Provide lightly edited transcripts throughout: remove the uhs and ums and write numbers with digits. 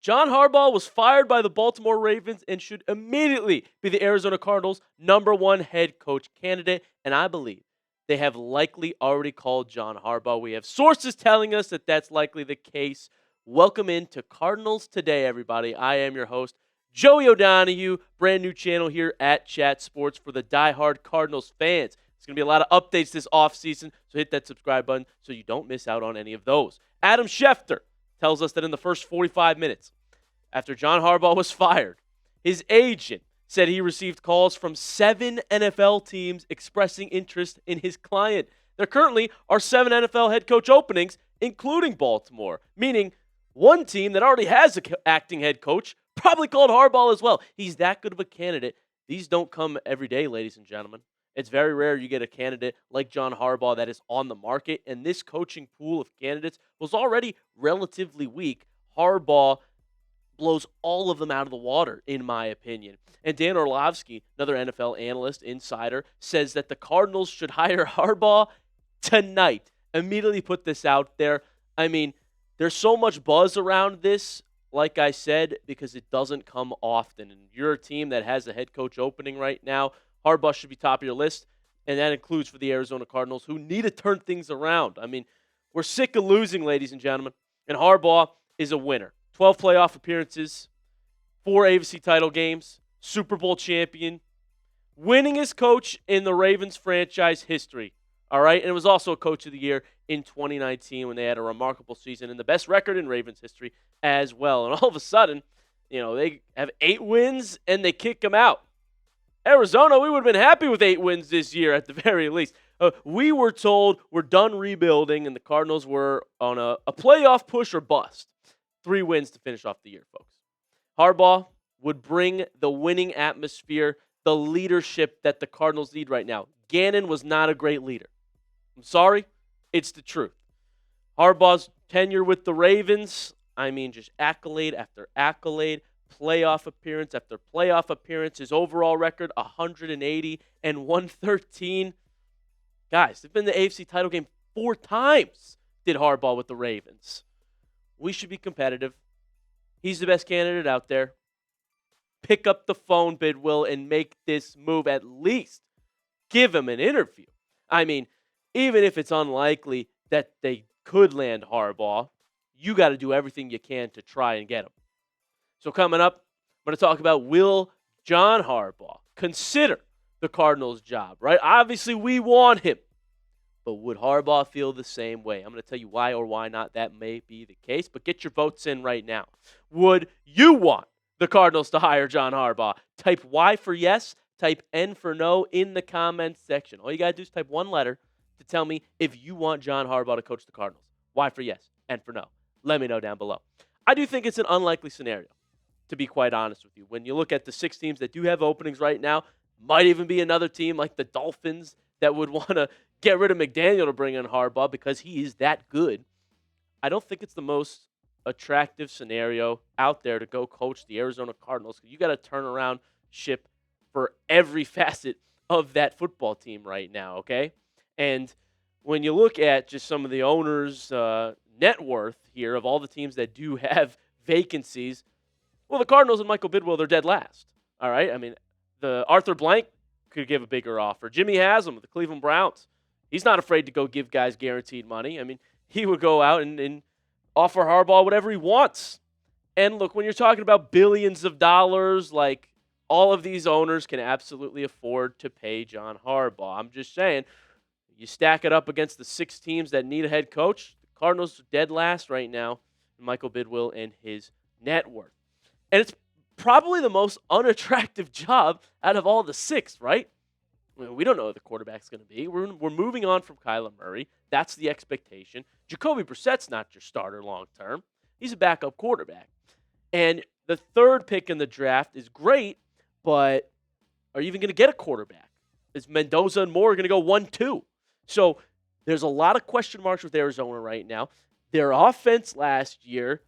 John Harbaugh was fired by the Baltimore Ravens and should immediately be the Arizona Cardinals' #1 head coach candidate, and I believe they have likely already called John Harbaugh. We have sources telling us that that's likely the case. Welcome into Cardinals Today, everybody. I am your host, Joey O'Donohue, brand new channel here at Chat Sports for the diehard Cardinals fans. There's going to be a lot of updates this offseason, so hit that subscribe button so you don't miss out on any of those. Adam Schefter tells us that in the first 45 minutes after John Harbaugh was fired, his agent said he received calls from 7 NFL teams expressing interest in his client. There currently are 7 NFL head coach openings, including Baltimore, meaning one team that already has an acting head coach probably called Harbaugh as well. He's that good of a candidate. These don't come every day, ladies and gentlemen. It's very rare you get a candidate like John Harbaugh that is on the market, and this coaching pool of candidates was already relatively weak. Harbaugh blows all of them out of the water, in my opinion. And Dan Orlovsky, another NFL analyst, insider, says that the Cardinals should hire Harbaugh tonight. Immediately put this out there. I mean, there's so much buzz around this, like I said, because it doesn't come often. And you're a team that has a head coach opening right now. Harbaugh should be top of your list, and that includes for the Arizona Cardinals, who need to turn things around. I mean, we're sick of losing, ladies and gentlemen, and Harbaugh is a winner. 12 playoff appearances, 4 AFC title games, Super Bowl champion, winningest coach in the Ravens franchise history. All right, and it was also a coach of the year in 2019 when they had a remarkable season and the best record in Ravens history as well. And all of a sudden, they have 8 wins and they kick him out. Arizona, we would have been happy with 8 wins this year at the very least. We were told we're done rebuilding, and the Cardinals were on a playoff push or bust. 3 wins to finish off the year, folks. Harbaugh would bring the winning atmosphere, the leadership that the Cardinals need right now. Gannon was not a great leader. I'm sorry, it's the truth. Harbaugh's tenure with the Ravens, just accolade after accolade, playoff appearance after playoff appearance. His overall record, 180 and 113. Guys, they've been in the AFC title game 4 times, did Harbaugh with the Ravens. We should be competitive. He's the best candidate out there. Pick up the phone, Bidwill, and make this move. At least give him an interview. Even if it's unlikely that they could land Harbaugh, you got to do everything you can to try and get him. So coming up, I'm going to talk about, will John Harbaugh consider the Cardinals' job, right? Obviously, we want him. But would Harbaugh feel the same way? I'm going to tell you why or why not that may be the case, but get your votes in right now. Would you want the Cardinals to hire John Harbaugh? Type Y for yes, type N for no in the comments section. All you got to do is type one letter to tell me if you want John Harbaugh to coach the Cardinals. Y for yes, N for no. Let me know down below. I do think it's an unlikely scenario, to be quite honest with you. When you look at the 6 teams that do have openings right now, might even be another team like the Dolphins that would want to get rid of McDaniel to bring in Harbaugh because he is that good. I don't think it's the most attractive scenario out there to go coach the Arizona Cardinals. You got to turn around ship for every facet of that football team right now, okay? And when you look at just some of the owners' net worth here of all the teams that do have vacancies, well, the Cardinals and Michael Bidwill, they're dead last, all right? The Arthur Blank could give a bigger offer. Jimmy Haslam of the Cleveland Browns, he's not afraid to go give guys guaranteed money. He would go out and offer Harbaugh whatever he wants. And look, when you're talking about billions of dollars, like all of these owners can absolutely afford to pay John Harbaugh. I'm just saying, you stack it up against the 6 teams that need a head coach, the Cardinals are dead last right now, Michael Bidwill and his net worth. And it's probably the most unattractive job out of all the 6, right? We don't know who the quarterback's going to be. We're moving on from Kyler Murray. That's the expectation. Jacoby Brissett's not your starter long term. He's a backup quarterback. And the 3rd pick in the draft is great, but are you even going to get a quarterback? Is Mendoza and Moore going to go 1-2? So there's a lot of question marks with Arizona right now. Their offense last year,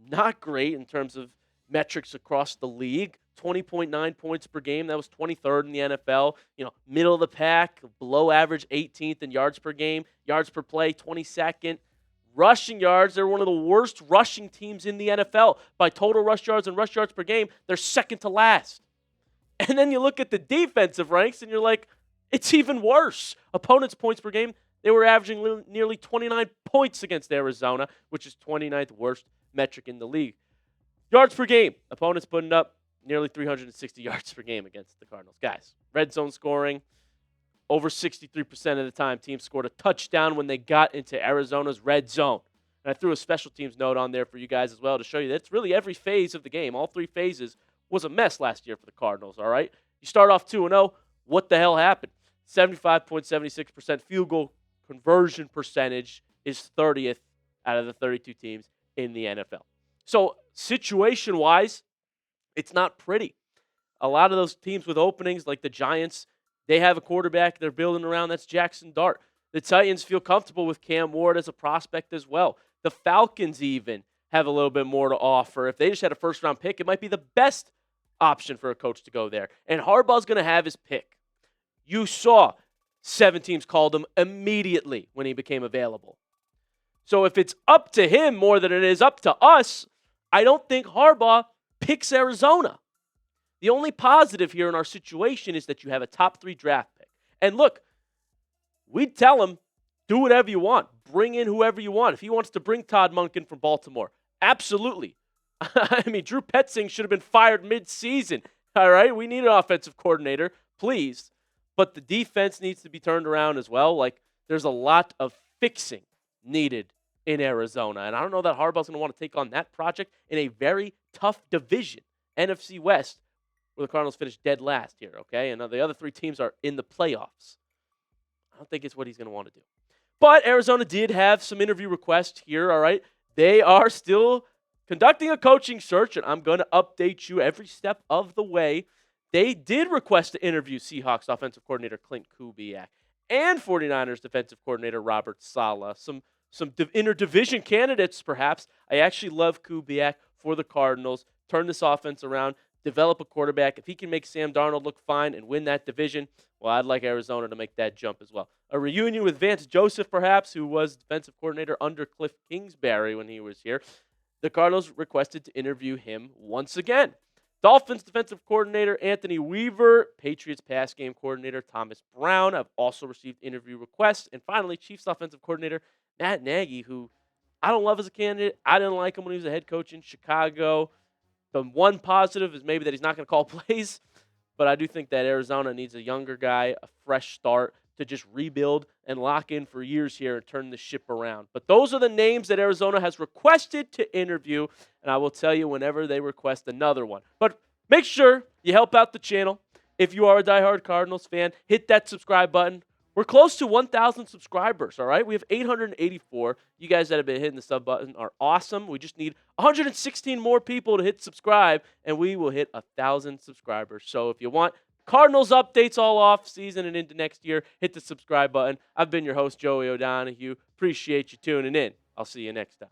not great in terms of metrics across the league. 20.9 points per game. That was 23rd in the NFL. Middle of the pack, below average 18th in yards per game. Yards per play, 22nd. Rushing yards, they're one of the worst rushing teams in the NFL. By total rush yards and rush yards per game, they're second to last. And then you look at the defensive ranks and you're like, it's even worse. Opponents' points per game, they were averaging nearly 29 points against Arizona, which is 29th worst metric in the league. Yards per game, opponents putting up nearly 360 yards per game against the Cardinals. Guys, red zone scoring, over 63% of the time, teams scored a touchdown when they got into Arizona's red zone. And I threw a special teams note on there for you guys as well to show you that it's really every phase of the game. All three phases was a mess last year for the Cardinals, all right? You start off 2-0, what the hell happened? 75.76% field goal conversion percentage is 30th out of the 32 teams in the NFL. So situation-wise, it's not pretty. A lot of those teams with openings, like the Giants, they have a quarterback they're building around. That's Jackson Dart. The Titans feel comfortable with Cam Ward as a prospect as well. The Falcons even have a little bit more to offer. If they just had a first-round pick, it might be the best option for a coach to go there. And Harbaugh's going to have his pick. You saw 7 teams called him immediately when he became available. So if it's up to him more than it is up to us, I don't think Harbaugh picks Arizona. The only positive here in our situation is that you have a top 3 draft pick. And look, we'd tell him, do whatever you want. Bring in whoever you want. If he wants to bring Todd Monken from Baltimore, absolutely. I mean, Drew Petzing should have been fired mid-season. All right, we need an offensive coordinator, please. But the defense needs to be turned around as well. Like, there's a lot of fixing needed in Arizona. And I don't know that Harbaugh's going to want to take on that project in a very tough division, NFC West, where the Cardinals finished dead last here, okay? And the other 3 teams are in the playoffs. I don't think it's what he's going to want to do. But Arizona did have some interview requests here, all right? They are still conducting a coaching search, and I'm going to update you every step of the way. They did request to interview Seahawks offensive coordinator Klint Kubiak and 49ers defensive coordinator Robert Saleh. Some interdivision candidates, perhaps. I actually love Kubiak for the Cardinals. Turn this offense around. Develop a quarterback. If he can make Sam Darnold look fine and win that division, well, I'd like Arizona to make that jump as well. A reunion with Vance Joseph, perhaps, who was defensive coordinator under Cliff Kingsbury when he was here. The Cardinals requested to interview him once again. Dolphins defensive coordinator Anthony Weaver, Patriots pass game coordinator Thomas Brown have also received interview requests. And finally, Chiefs offensive coordinator Matt Nagy, who I don't love as a candidate. I didn't like him when he was a head coach in Chicago. The one positive is maybe that he's not going to call plays, but I do think that Arizona needs a younger guy, a fresh start to just rebuild and lock in for years here and turn the ship around. But those are the names that Arizona has requested to interview, and I will tell you whenever they request another one. But make sure you help out the channel. If you are a diehard Cardinals fan, hit that subscribe button. We're close to 1,000 subscribers, all right? We have 884. You guys that have been hitting the sub button are awesome. We just need 116 more people to hit subscribe, and we will hit 1,000 subscribers. So if you want Cardinals updates all off season and into next year, hit the subscribe button. I've been your host, Joey O'Donohue. Appreciate you tuning in. I'll see you next time.